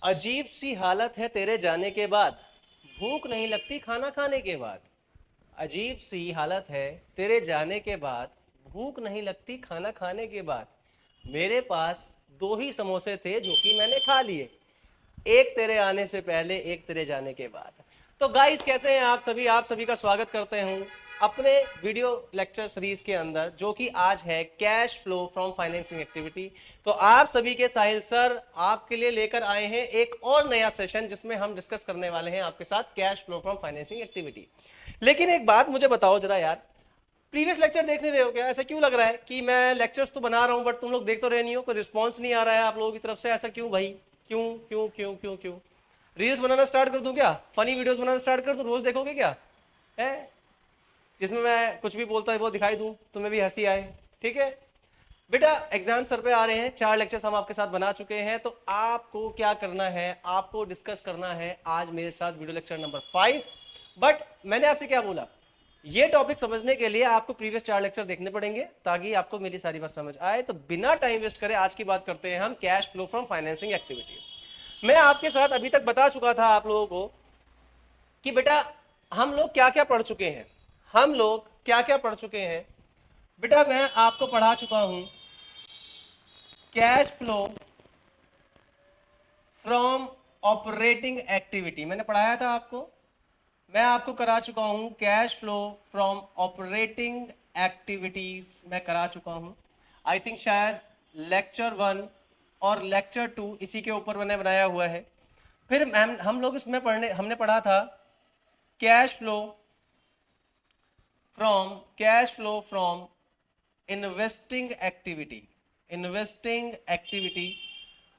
अजीब सी हालत है तेरे जाने के बाद, भूख नहीं लगती खाना खाने के बाद। अजीब सी हालत है तेरे जाने के बाद, भूख नहीं लगती खाना खाने के बाद। मेरे पास दो ही समोसे थे जो कि मैंने खा लिए, एक तेरे आने से पहले, एक तेरे जाने के बाद। तो गाइस, कैसे हैं आप सभी का स्वागत करते हूं अपने वीडियो लेक्चर सीरीज के अंदर, जो कि आज है cash flow from financing activity. तो आप सभी के साहिल सर आपके लिए लेकर आए हैं एक और नया सेशन, जिसमें हम डिस्कस करने वाले हैं आपके साथ cash flow from financing activity. लेकिन एक बात मुझे बताओ जरा यार, प्रीवियस लेक्चर देख नहीं रहे हो क्या? ऐसा क्यों लग रहा है कि मैं लेक्चर्स तो बना रहा हूं बट तुम लोग देख तो रहे नहीं हो, कोई रिस्पॉन्स नहीं आ रहा है आप लोगों की तरफ से? ऐसा क्यों भाई? क्यों क्यों क्यों क्यों क्यों? रील्स बनाना स्टार्ट कर दूं क्या? फनी वीडियोस बनाना स्टार्ट कर दूं? रोज देखोगे क्या है? जिसमें मैं कुछ भी बोलता है वो दिखाई दूं, तुम्हें भी हंसी आए। ठीक है बेटा, एग्जाम सर पे आ रहे हैं, 4 लेक्चर्स हम आपके साथ बना चुके हैं। तो आपको क्या करना है, आपको डिस्कस करना है आज मेरे साथ वीडियो लेक्चर नंबर 5। बट मैंने आपसे क्या बोला, ये टॉपिक समझने के लिए आपको प्रीवियस 4 लेक्चर देखने पड़ेंगे ताकि आपको मेरी सारी बात समझ आए। तो बिना टाइम वेस्ट करे आज की बात करते हैं हम cash flow from financing activity. मैं आपके साथ अभी तक बता चुका था आप लोगों को कि बेटा हम लोग क्या क्या पढ़ चुके हैं, हम लोग क्या क्या पढ़ चुके हैं। बेटा मैं आपको पढ़ा चुका हूं cash flow from operating activity, मैंने पढ़ाया था आपको। मैं आपको करा चुका हूं cash flow from operating activities, मैं करा चुका हूं। आई थिंक शायद लेक्चर 1 और लेक्चर 2 इसी के ऊपर मैंने बनाया हुआ है। फिर हम लोग इसमें हमने पढ़ा था cash flow from investing activity, investing activity.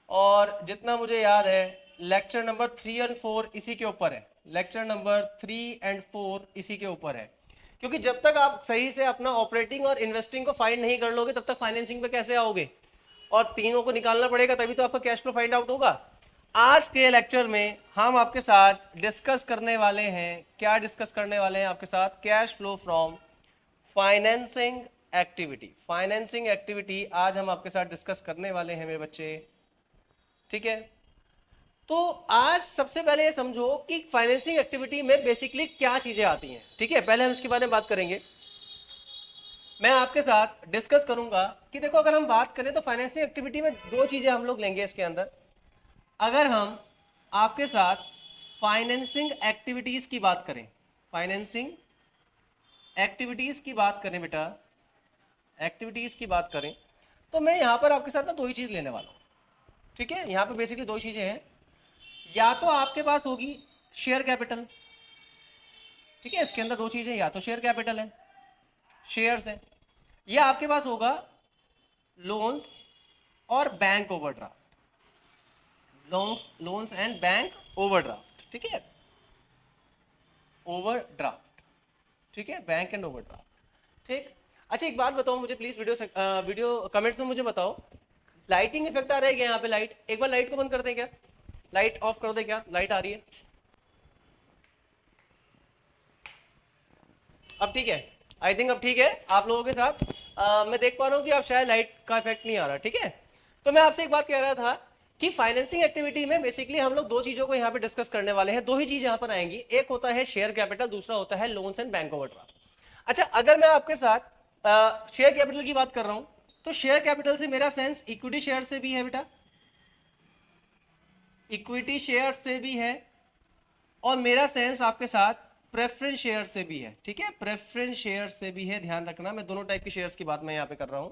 और जितना मुझे याद है लेक्चर नंबर 3 और 4 इसी के ऊपर है, लेक्चर नंबर 3 एंड 4 इसी के ऊपर है। क्योंकि जब तक आप सही से अपना ऑपरेटिंग और इन्वेस्टिंग को फाइंड नहीं कर लोगे तब तक फाइनेंसिंग पे कैसे आओगे? और तीनों को निकालना पड़ेगा तभी तो आपका कैश फ्लो फाइंड आउट होगा। आज के लेक्चर में हम आपके साथ डिस्कस करने वाले हैं, क्या डिस्कस करने वाले हैं आपके साथ? Cash flow from financing activity. Financing activity आज हम आपके साथ डिस्कस करने वाले हैं मेरे बच्चे। ठीक है, तो आज सबसे पहले ये समझो कि फाइनेंसिंग एक्टिविटी में बेसिकली क्या चीजें आती हैं। ठीक है, पहले हम इसके बारे में बात करेंगे। मैं आपके साथ डिस्कस करूंगा कि देखो, अगर हम बात करें तो फाइनेंसिंग एक्टिविटी में दो चीजें हम लोग लेंगे इसके अंदर। अगर हम आपके साथ फाइनेंसिंग एक्टिविटीज की बात करें, फाइनेंसिंग एक्टिविटीज की बात करें बेटा, एक्टिविटीज की बात करें, तो मैं यहां पर आपके साथ ना दो ही चीज लेने वाला हूं। ठीक है, यहां पर बेसिकली दो चीजें हैं। या तो आपके पास होगी शेयर कैपिटल, ठीक है, इसके अंदर दो चीजें, या तो शेयर कैपिटल है, शेयर्स है, या आपके पास होगा लोन्स और bank overdraft, loans and bank overdraft. ठीक है, ओवरड्राफ्ट, ठीक है, बैंक एंड ओवरड्राफ्ट। ठीक, अच्छा एक बात बताओ मुझे प्लीज, वीडियो कमेंट्स में मुझे बताओ, लाइटिंग इफेक्ट आ रहा है क्या यहाँ पे? लाइट, एक बार लाइट को बंद कर दें क्या, लाइट ऑफ कर दे, क्या लाइट आ रही है? अब ठीक है, आई थिंक अब ठीक है आप लोगों के साथ। मैं देख पा रहा हूँ कि आप शायद लाइट का इफेक्ट नहीं आ रहा। ठीक है, तो मैं आपसे एक बात कह रहा था कि फाइनेंसिंग एक्टिविटी में बेसिकली हम लोग दो चीजों को यहाँ पे डिस्कस करने वाले हैं। दो ही चीज यहाँ पर आएंगी, एक होता है शेयर कैपिटल, दूसरा होता है लोन्स एंड बैंक ओवरड्राफ्ट। अच्छा, अगर मैं आपके साथ शेयर कैपिटल की बात कर रहा हूं तो शेयर कैपिटल से मेरा सेंस इक्विटी शेयर से भी है बेटा, इक्विटी शेयर से भी है, और मेरा सेंस आपके साथ प्रेफरेंस शेयर से भी है। ठीक है, प्रेफरेंस शेयर से भी है, ध्यान रखना, मैं दोनों टाइप के शेयर्स की बात मैं यहाँ पे कर रहा हूं।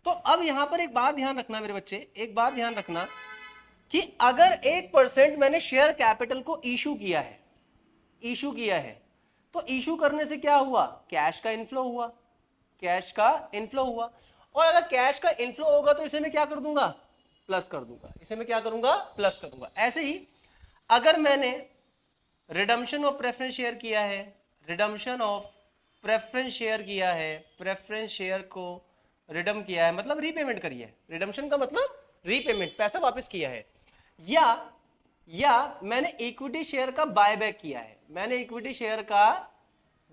तो अब यहां पर एक बात ध्यान रखना मेरे बच्चे, एक बात ध्यान रखना कि अगर 1% मैंने शेयर कैपिटल को इशू किया है, इशू किया है, तो इशू करने से क्या हुआ? कैश का इनफ्लो हुआ, कैश का इनफ्लो हुआ। और अगर कैश का इनफ्लो होगा तो इसे मैं क्या कर दूंगा? प्लस कर दूंगा, इसे मैं क्या करूंगा? प्लस कर दूंगा। ऐसे ही अगर मैंने रिडम्पशन ऑफ प्रेफरेंस शेयर किया है, रिडम्पशन ऑफ प्रेफरेंस शेयर किया है, प्रेफरेंस शेयर को रिडम किया है, मतलब रीपेमेंट करी है, रिडम्पशन का मतलब रीपेमेंट, पैसा वापस किया है, या मैंने इक्विटी शेयर का बायबैक किया है, मैंने इक्विटी शेयर का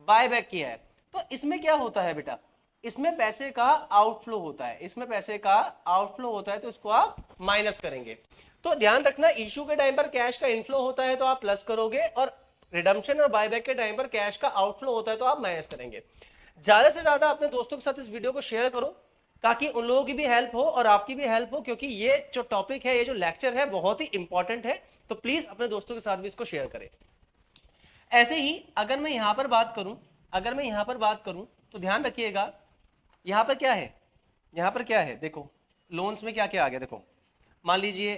बायबैक किया है, तो इसमें क्या होता है बेटा? इसमें पैसे का आउटफ्लो होता है, इसमें पैसे का आउटफ्लो होता है, तो उसको आप माइनस करेंगे। तो ध्यान रखना, इश्यू के टाइम पर कैश का इनफ्लो होता है तो आप प्लस करोगे, और रिडम्पशन और बायबैक के टाइम पर कैश का आउटफ्लो होता है तो आप माइनस करेंगे। ज्यादा से ज्यादा अपने दोस्तों के साथ इस वीडियो को शेयर करो ताकि उन लोगों की भी हेल्प हो और आपकी भी हेल्प हो, क्योंकि ये जो टॉपिक है, ये जो लेक्चर है, बहुत ही इंपॉर्टेंट है। तो प्लीज अपने दोस्तों के साथ भी इसको शेयर करें। ऐसे ही अगर मैं यहां पर बात करूं, अगर मैं यहां पर बात करूं तो ध्यान रखिएगा, यहां पर क्या है, यहां पर क्या है, देखो लोन्स में क्या क्या आ गया। देखो मान लीजिए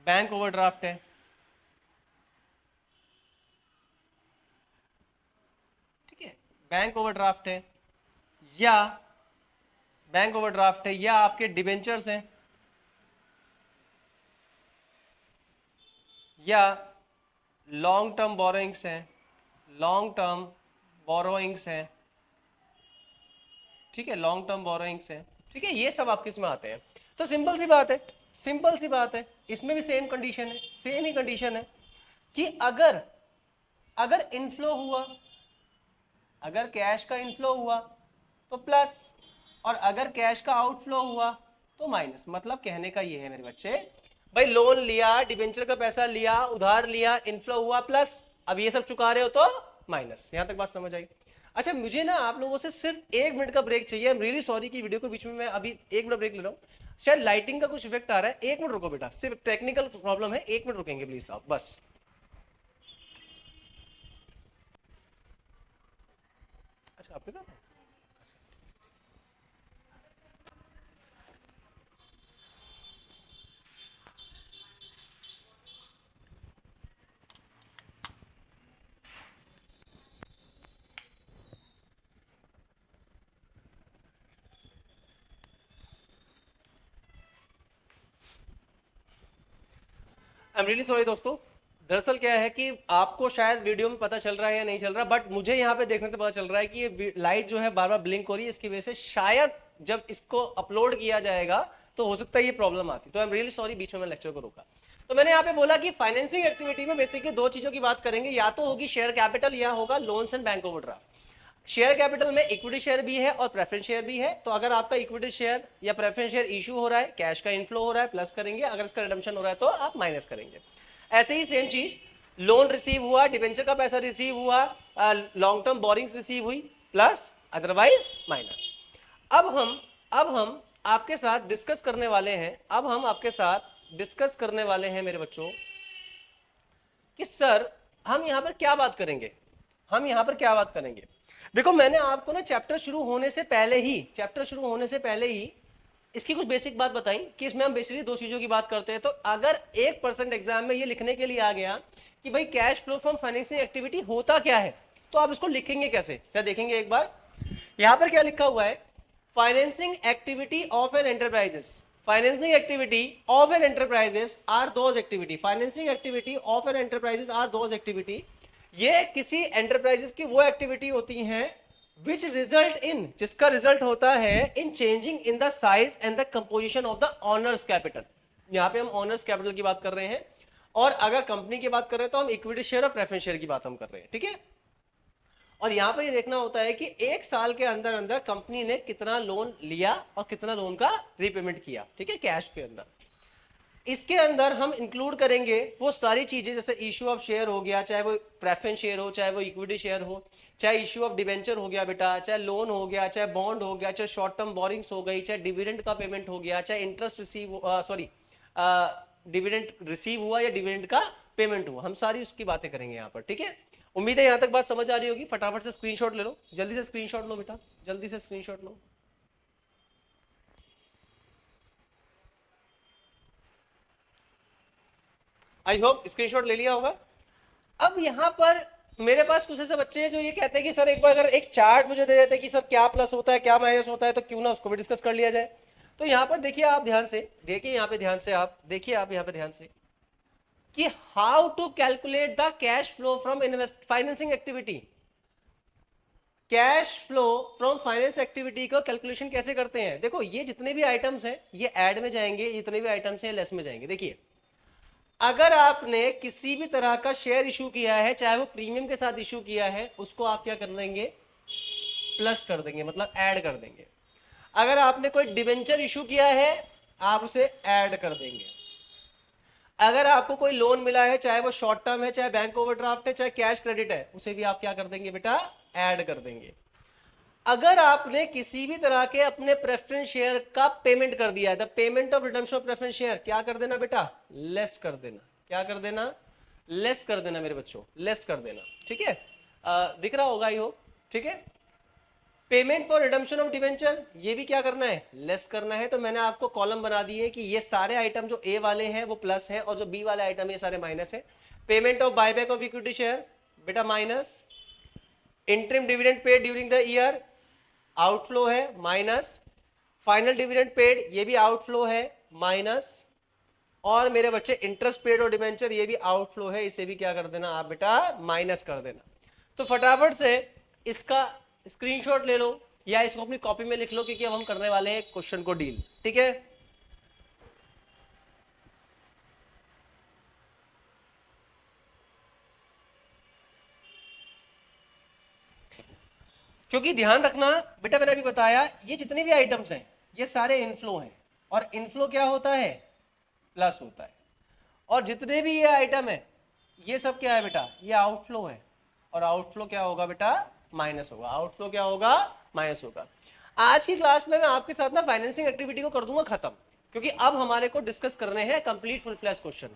बैंक ओवरड्राफ्ट है, ठीक है, बैंक ओवरड्राफ्ट है, या बैंक ओवरड्राफ्ट है, या आपके डिबेंचर्स हैं, या लॉन्ग टर्म बोरोइंग्स हैं, लॉन्ग टर्म बोरोइंग्स हैं, ठीक है, लॉन्ग टर्म बोरोइंग्स हैं, ठीक है, ये सब आपके इसमें आते हैं। तो सिंपल सी बात है, सिंपल सी बात है, इसमें भी सेम कंडीशन है, सेम ही कंडीशन है कि अगर अगर इनफ्लो हुआ, अगर कैश का इनफ्लो हुआ तो प्लस, और अगर कैश का आउटफ्लो हुआ तो माइनस। मतलब कहने का ये है मेरे बच्चे, भाई लोन लिया, डिबेंचर का पैसा लिया, उधार लिया, इनफ्लो हुआ प्लस, अब ये सब चुका रहे हो तो माइनस। यहां तक बात समझ आई? अच्छा, मुझे ना आप लोगों से सिर्फ 1 मिनट का ब्रेक चाहिए। आई एम रियली सॉरी कि वीडियो के बीच में मैं अभी 1 मिनट ब्रेक ले रहा हूँ, शायद लाइटिंग का कुछ इफेक्ट आ रहा है। 1 मिनट रुको बेटा, सिर्फ टेक्निकल प्रॉब्लम है, 1 मिनट रुकेंगे प्लीज आप बस। अच्छा आपके साथ है? आई एम रियली सॉरी दोस्तों, दरअसल क्या है कि आपको शायद वीडियो में पता चल रहा है या नहीं चल रहा, बट मुझे यहाँ पे देखने से पता चल रहा है कि ये लाइट जो है बार बार ब्लिंक हो रही है। इसकी वजह से शायद जब इसको अपलोड किया जाएगा तो हो सकता है ये प्रॉब्लम आती। तो आई एम रियली सॉरी, बीच में मैं लेक्चर को रोका। तो मैंने यहाँ पे बोला कि फाइनेंसिंग एक्टिविटी में बेसिकली 2 चीजों की बात करेंगे, या तो होगी शेयर कैपिटल या होगा loans and bank overdraft. Share capital में इक्विटी शेयर भी है और प्रेफरेंस शेयर भी है। तो अगर आपका इक्विटी शेयर या प्रेफरेंस शेयर इशू हो रहा है, कैश का इनफ्लो हो रहा है, प्लस करेंगे, अगर इसका रिडम्पशन हो रहा है तो आप माइनस करेंगे। ऐसे ही सेम चीज, लोन रिसीव हुआ, डिबेंचर का पैसा रिसीव हुआ, लॉन्ग टर्म बोरिंग्स रिसीव हुई, प्लस, अदरवाइज माइनस। अब हम आपके साथ डिस्कस करने वाले हैं, अब हम आपके साथ डिस्कस करने वाले हैं मेरे बच्चों कि सर हम यहां पर क्या बात करेंगे, हम यहां पर क्या बात करेंगे। देखो मैंने आपको ना चैप्टर शुरू होने से पहले ही इसकी कुछ बेसिक बात बताई कि इसमें हम बेसिकली 2 चीजों की बात करते हैं। तो अगर 1% एग्जाम में ये लिखने के लिए आ गया कि भाई cash flow from financing activity होता क्या है, तो आप इसको लिखेंगे कैसे, क्या देखेंगे एक बार। यहां पर क्या लिखा हुआ है, financing activity of an enterprises, financing activity of an enterprises are those activity, financing activity of an enterprises are those activity, ये किसी एंटरप्राइजेस की वो एक्टिविटी होती हैं which result in, जिसका रिजल्ट होता है in changing in the size and the composition of the owners capital। यहां पे हम owners capital की बात कर रहे हैं, और अगर कंपनी की बात कर रहे हैं तो हम इक्विटी शेयर और प्रेफरेंस शेयर की बात हम कर रहे हैं, ठीक है। और यहां पर ये देखना होता है कि 1 साल के अंदर अंदर कंपनी ने कितना लोन लिया और कितना लोन का रीपेमेंट किया, ठीक है, कैश के अंदर। इसके अंदर हम इंक्लूड करेंगे वो सारी चीजें, जैसे इश्यू ऑफ शेयर हो गया, चाहे वो प्रेफरेंस शेयर हो, चाहे वो इक्विटी शेयर हो, चाहे इश्यू ऑफ डिवेंचर हो गया बेटा, चाहे लोन हो गया, चाहे बॉन्ड हो गया, चाहे शॉर्ट टर्म बोरिंग्स हो गई, चाहे डिविडेंड का पेमेंट हो गया, चाहे interest receive, sorry dividend receive हुआ या डिविडेंड का पेमेंट हुआ, हम सारी उसकी बातें करेंगे यहाँ पर, ठीक है। उम्मीद है यहाँ तक बात समझ आ रही होगी। फटाफट से स्क्रीनशॉट ले लो, जल्दी से स्क्रीनशॉट लो बेटा, जल्दी से screenshot low. I hope screenshot ले लिया होगा। अब यहां पर मेरे पास कुछ ऐसे बच्चे हैं जो ये कहते हैं कि सर एक बार अगर एक चार्ट मुझे दे देते कि सर क्या प्लस होता है क्या माइनस होता है, तो क्यों ना उसको भी डिस्कस कर लिया जाए। तो यहां पर देखिए आप ध्यान से, देखिए यहां पे ध्यान से, आप देखिए आप यहां पे ध्यान से कि how to calculate the cash flow from invest financing activity. Cash flow from finance activity को कैलकुलेशन कैसे करते हैं। देखो ये जितने भी आइटम्स हैं ये ऐड में जाएंगे, जितने भी आइटम्स हैं लेस में जाएंगे। देखिए अगर आपने किसी भी तरह का शेयर इशू किया है, चाहे वो प्रीमियम के साथ इशू किया है, उसको आप क्या कर देंगे, प्लस कर देंगे, मतलब ऐड कर देंगे। अगर आपने कोई डिबेंचर इशू किया है आप उसे ऐड कर देंगे। अगर आपको कोई लोन मिला है, चाहे वो शॉर्ट टर्म है, चाहे बैंक ओवरड्राफ्ट है, चाहे कैश क्रेडिट है, उसे भी आप क्या कर देंगे बेटा, ऐड कर देंगे। अगर आपने किसी भी तरह के अपने प्रेफरेंस शेयर का पेमेंट कर दिया है, the payment of redemption of preference share क्या कर देना बेटा, लेस कर देना। क्या कर देना, लेस कर देना मेरे बच्चों, लेस कर देना। ठीक है, दिख रहा होगा ये हो। ठीक है, payment for redemption of debenture ये भी क्या करना है, लेस करना है। तो मैंने आपको कॉलम बना दिए कि ये सारे आइटम जो ए वाले हैं वो प्लस है और जो बी वाले आइटम ये सारे माइनस है। Payment of buyback of equity share बेटा minus, interim dividend paid during the year outflow है माइनस, फाइनल डिविडेंड पेड ये भी आउटफ्लो है माइनस, और मेरे बच्चे इंटरेस्ट पेड और डिवेंचर ये भी आउटफ्लो है, इसे भी क्या कर देना आप बेटा, माइनस कर देना। तो फटाफट से इसका स्क्रीनशॉट ले लो या इसको अपनी कॉपी में लिख लो, क्योंकि अब हम करने वाले हैं क्वेश्चन को डील। ठीक है, क्योंकि ध्यान रखना बेटा, मैंने अभी बताया ये जितने भी आइटम्स हैं ये सारे इनफ्लो हैं, और इनफ्लो क्या होता है, प्लस होता है। और जितने भी ये आइटम है ये सब क्या है बेटा, ये आउटफ्लो है, और आउटफ्लो क्या होगा बेटा, माइनस होगा। आउटफ्लो क्या होगा, माइनस होगा। आज की क्लास में मैं आपके साथ ना फाइनेंसिंग एक्टिविटी को कर दूंगा खत्म, क्योंकि अब हमारे को डिस्कस करने हैं कंप्लीट फुल फ्लैश क्वेश्चन।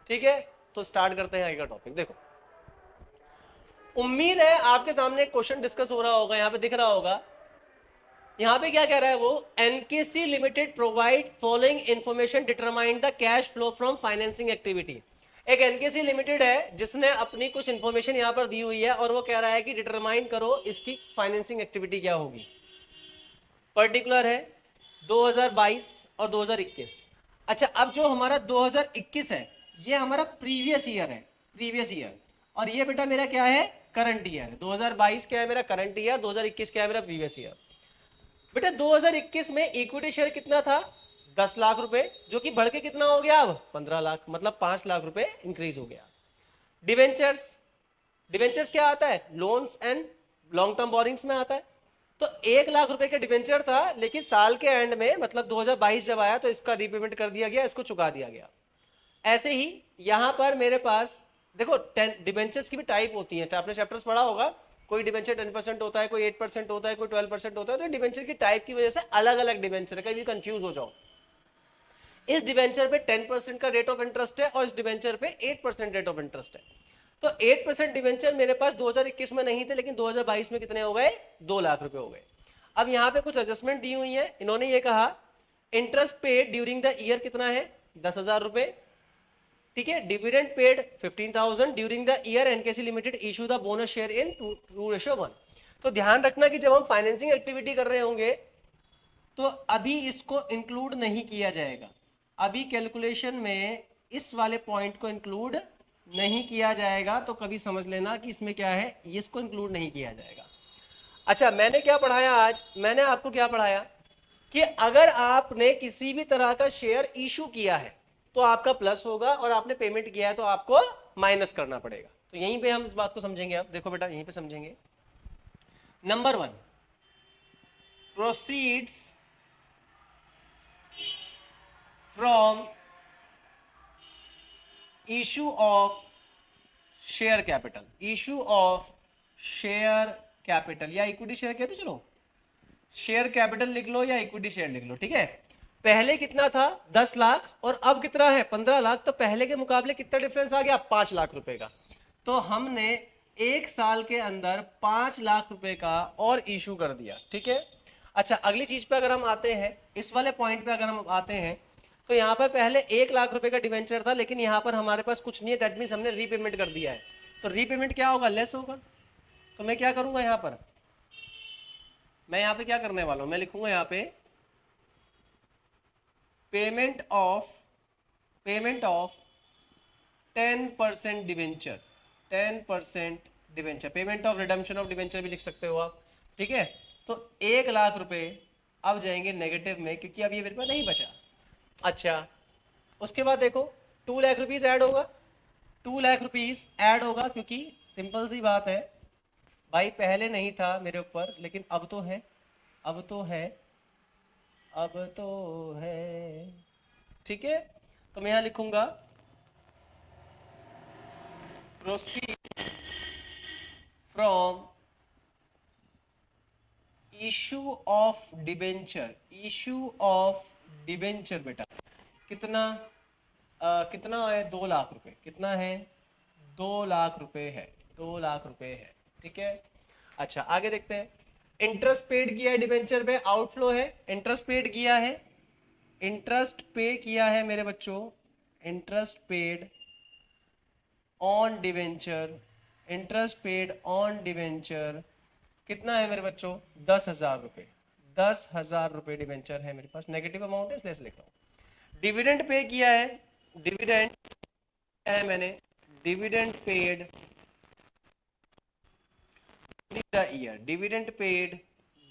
ठीक है, तो स्टार्ट करते हैं आगे का टॉपिक। देखो, उम्मीद है आपके सामने एक क्वेश्चन डिस्कस हो रहा होगा, यहां पे दिख रहा होगा। यहां पे क्या कह रहा है वो, NKC limited provide following information determine the cash flow from financing activity. एक एनकेसी लिमिटेड है जिसने अपनी कुछ इंफॉर्मेशन यहां पर दी हुई है, और वो कह रहा है कि डिटरमाइन करो इसकी फाइनेंसिंग एक्टिविटी क्या होगी। पर्टिकुलर है 2022 और 2021। अच्छा, अब जो हमारा 2021 है ये हमारा प्रीवियस ईयर है, प्रीवियस ईयर। और ये बेटा मेरा क्या है, करंट ईयर। 2022 क्या है मेरा, करंट ईयर। 2021 क्या है मेरा, प्रीवियस ईयर। बेटा 2021 में इक्विटी शेयर कितना था, 10 लाख रुपए, जो कि बढ़ के कितना हो गया अब 15 लाख, मतलब 5 लाख रुपए इंक्रीज हो गया। डिवेंचर्स, डिवेंचर्स क्या आता है, loans and long term borrowings में आता है। तो 1 लाख रुपए का डिवेंचर था, लेकिन साल के एंड में मतलब 2022 जब आया तो इसका रीपेमेंट कर दिया गया, इसको चुका दिया गया। ऐसे ही यहां पर मेरे पास देखो, डिवेंचर्स की भी टाइप होती है, आपने चैप्टर्स पढ़ा होगा। कोई डिवेंचर 10% होता है, कोई 8% होता है, कोई 12% होता है। तो डिवेंचर की टाइप की वजह से अलग अलग डिवेंचर है, कभी कंफ्यूज हो जाओ। इस डिवेंचर पे 10% का रेट ऑफ इंटरेस्ट है और इस डिवेंचर पे 8% रेट ऑफ इंटरेस्ट है। तो 8% डिवेंचर मेरे पास 2021 में नहीं थे, लेकिन 2022 में कितने हो गए, 2 लाख रुपए हो गए। अब यहाँ पे कुछ एडजस्टमेंट दी हुई है, इन्होंने ये कहा interest paid during the year कितना है, 10,000 रुपए। ठीक है, dividend paid 15,000 during the year, NKC limited issue the bonus share in 2:1। तो ध्यान रखना कि जब हम फाइनेंसिंग एक्टिविटी कर रहे होंगे तो अभी इसको इंक्लूड नहीं किया जाएगा, अभी कैलकुलेशन में इस वाले पॉइंट को इंक्लूड नहीं किया जाएगा। तो कभी समझ लेना कि इसमें क्या है, इसको इंक्लूड नहीं किया जाएगा। अच्छा, मैंने क्या पढ़ाया आज, मैंने आपको क्या पढ़ाया कि अगर आपने किसी भी तरह का शेयर इशू किया है तो आपका प्लस होगा, और आपने पेमेंट किया है तो आपको माइनस करना पड़ेगा। तो यहीं पे हम इस बात को समझेंगे। अब देखो बेटा, यहीं पे समझेंगे। Number 1, proceeds from issue of share capital, issue of share capital या इक्विटी शेयर कहते, चलो शेयर कैपिटल लिख लो या इक्विटी शेयर लिख लो। ठीक है, पहले कितना था 10 लाख और अब कितना है 15 लाख। तो पहले के मुकाबले कितना डिफरेंस आ गया, 5 लाख रुपए का। तो हमने 1 साल के अंदर 5 लाख रुपए का और इशू कर दिया। ठीक है, अच्छा अगली चीज पे अगर हम आते हैं, इस वाले पॉइंट पे अगर हम आते हैं, तो यहाँ पर पहले 1 लाख रुपए का डिवेंचर था, लेकिन यहाँ पर हमारे पास कुछ नहीं है, दैट मीन्स हमने रीपेमेंट कर दिया है। तो रीपेमेंट क्या होगा, लेस होगा। तो मैं क्या करूंगा यहाँ पर, मैं यहाँ पे क्या करने वाला हूं, मैं लिखूंगा यहाँ पे payment of 10% debenture, 10% debenture, payment of redemption of debenture भी लिख सकते हो आप। ठीक है, तो 1 लाख रुपए अब जाएंगे नेगेटिव में, क्योंकि अब ये मेरे पास नहीं बचा। अच्छा, उसके बाद देखो 2 लाख रुपीज ऐड होगा, 2 लाख रुपीज ऐड होगा, क्योंकि सिंपल सी बात है भाई, पहले नहीं था मेरे ऊपर लेकिन अब तो है, अब तो है। अब तो है। ठीक है, तो मैं यहां लिखूंगा proceed from issue of debenture. Issue of debenture बेटा कितना कितना है, 2 लाख रुपए। कितना है, 2 लाख रुपए है। 2 लाख रुपए है। ठीक है, अच्छा आगे देखते हैं। इंटरेस्ट पेड किया है डिबेंचर पे, आउटफ्लो है। इंटरेस्ट पेड किया है, इंटरेस्ट पे किया है मेरे बच्चों, interest paid on debenture. Interest paid on debenture कितना है मेरे बच्चों, 10,000 रुपए। 10,000 रुपए डिवेंचर है मेरे पास, नेगेटिव अमाउंट है इसलिए लिख रहा हूं। डिविडेंड पे किया है, डिविडेंड है मैंने, dividend paid the year. Dividend paid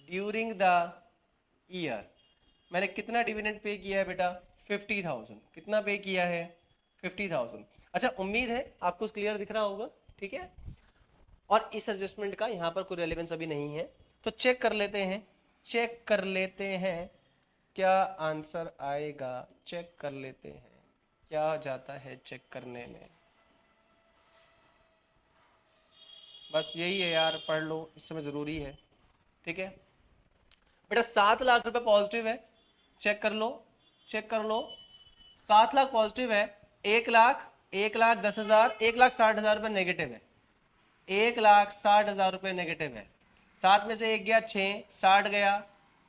during the year, मैंने कितना डिविडेंड पे किया है बेटा, 50,000। कितना पे किया है, 50,000। अच्छा उम्मीद है आपको क्लियर दिख रहा होगा। ठीक है, और इस एडजस्टमेंट का यहाँ पर कोई रेलेवेंस अभी नहीं है, तो चेक कर लेते हैं। चेक कर लेते हैं क्या आंसर आएगा, चेक कर लेते हैं क्या जाता है चेक करने में। बस यही है यार, पढ़ लो इस समय ज़रूरी है। ठीक है बेटा, 7 लाख रुपए पॉजिटिव है, चेक कर लो, चेक कर लो। 7 लाख पॉजिटिव है, 1 लाख, 1,10,000, 1,60,000 रुपये नेगेटिव है। 1,60,000 रुपये नेगेटिव है। 7 में से 1 गया 6, 60 गया,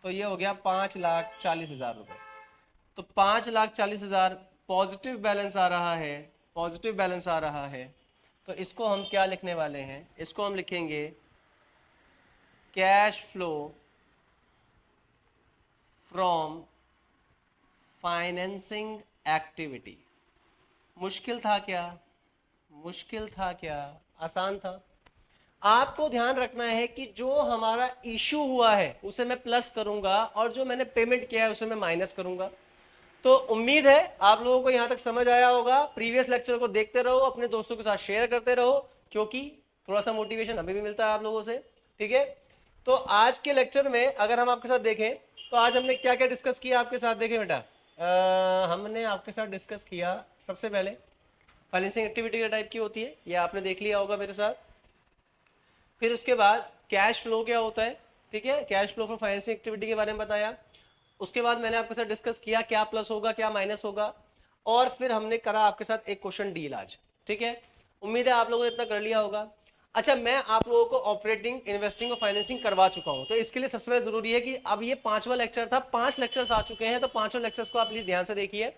तो ये हो गया 5,40,000 रुपये। तो 5,40,000 पॉजिटिव बैलेंस आ रहा है, पॉजिटिव बैलेंस आ रहा है। तो इसको हम क्या लिखने वाले हैं, इसको हम लिखेंगे cash flow from financing activity. मुश्किल था क्या, मुश्किल था क्या, आसान था। आपको ध्यान रखना है कि जो हमारा इशू हुआ है उसे मैं प्लस करूंगा और जो मैंने पेमेंट किया है उसे मैं माइनस करूंगा। तो उम्मीद है आप लोगों को यहां तक समझ आया होगा। प्रीवियस लेक्चर को देखते रहो, अपने दोस्तों के साथ शेयर करते रहो, क्योंकि थोड़ा सा मोटिवेशन अभी भी मिलता है आप लोगों से। ठीक है, तो आज के लेक्चर में अगर हम आपके साथ देखें तो आज हमने क्या क्या डिस्कस किया आपके साथ, देखें बेटा। हमने आपके साथ डिस्कस किया सबसे पहले फाइनेंसिंग एक्टिविटी का टाइप की होती है, ये आपने देख लिया होगा मेरे साथ। फिर उसके बाद कैश फ्लो क्या होता है, ठीक है, cash flow from financing activity के बारे में बताया। उसके बाद मैंने आपके साथ डिस्कस किया क्या प्लस होगा क्या माइनस होगा, और फिर हमने करा आपके साथ एक क्वेश्चन डील आज। ठीक है, उम्मीद है आप लोगों ने इतना कर लिया होगा। अच्छा, मैं आप लोगों को ऑपरेटिंग, इन्वेस्टिंग और फाइनेंसिंग करवा चुका हूं, तो इसके लिए सबसे पहले जरूरी है कि अब ये 5वां लेक्चर था, 5 लेक्चर्स आ चुके हैं, तो 5 लेक्चर्स को आप प्लीज ध्यान से देखिए,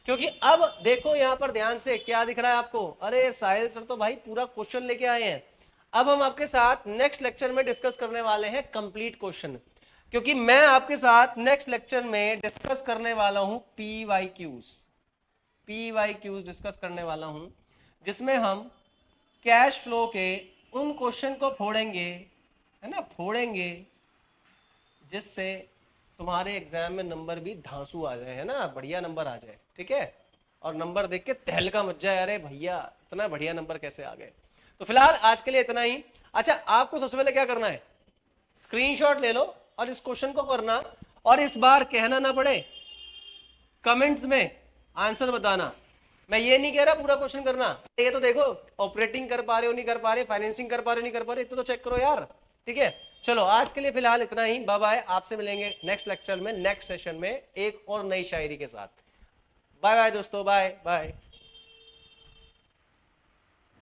क्योंकि अब देखो यहां पर ध्यान से क्या दिख रहा है आपको। अरे साहिल सर तो भाई पूरा क्वेश्चन लेके आए हैं। अब हम आपके साथ नेक्स्ट लेक्चर में डिस्कस करने वाले हैं कंप्लीट क्वेश्चन, क्योंकि मैं आपके साथ नेक्स्ट लेक्चर में डिस्कस करने वाला हूं पीवाईक्यूज डिस्कस करने वाला हूं, जिसमें हम कैश फ्लो के उन क्वेश्चन को फोड़ेंगे, है ना, फोड़ेंगे, जिससे तुम्हारे एग्जाम में नंबर भी धांसू आ जाए, है ना, बढ़िया नंबर आ जाए। ठीक है, और नंबर देख के तहलका मच जाए, अरे भैया इतना बढ़िया नंबर कैसे आ गए। तो फिलहाल आज के लिए इतना ही। अच्छा, आपको सबसे पहले क्या करना है, स्क्रीनशॉट ले लो और इस क्वेश्चन को करना, और इस बार कहना ना पड़े, कमेंट्स में आंसर बताना। मैं ये नहीं कह रहा पूरा क्वेश्चन करना, ये तो देखो ऑपरेटिंग कर पा रहे हो नहीं कर पा रहे, फाइनेंसिंग कर पा रहे हो नहीं कर पा रहे, इतना तो चेक करो यार। ठीक है, चलो आज के लिए फिलहाल इतना ही, बाय बाय। आपसे मिलेंगे नेक्स्ट लेक्चर में, नेक्स्ट सेशन में एक और नई शायरी के साथ। बाय बाय दोस्तों, बाय बाय।